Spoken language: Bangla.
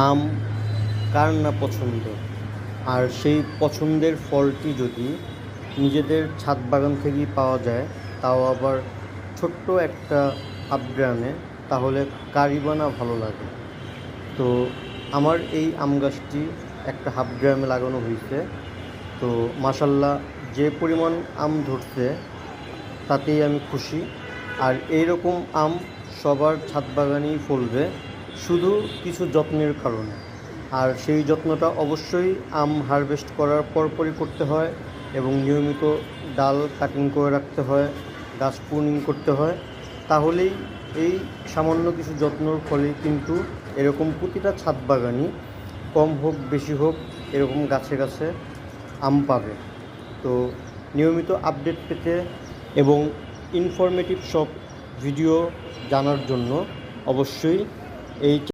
আম কার না পছন্দ, আর সেই পছন্দের ফলটি যদি নিজেদের ছাদ বাগান থেকেই পাওয়া যায়, তাও আবার ছোট্ট একটা আবগ্রামে, তাহলে কারই বা না ভালো লাগে। তো আমার এই আম গাছটি একটা হাফ গ্রামে লাগানো হয়েছে। তো মাশাল্লাহ, যে পরিমাণ আম ধরছে তাতেই আমি খুশি। আর এইরকম আম সবার ছাদ বাগানেই ফলবে, শুধু কিছু যত্নের কারণে। আর সেই যত্নটা অবশ্যই আম হারভেস্ট করার পরপরই করতে হয়, এবং নিয়মিত ডাল কাটিং করে রাখতে হয়, গাছ প্রুনিং করতে হয়। তাহলেই এই সামান্য কিছু যত্নর ফলেই কিন্তু এরকম প্রতিটা ছাদ বাগানই কম হোক বেশি হোক এরকম গাছে গাছে আম পাবে। তো নিয়মিত আপডেট পেতে এবং ইনফরমেটিভ সব ভিডিও জানার জন্য অবশ্যই এই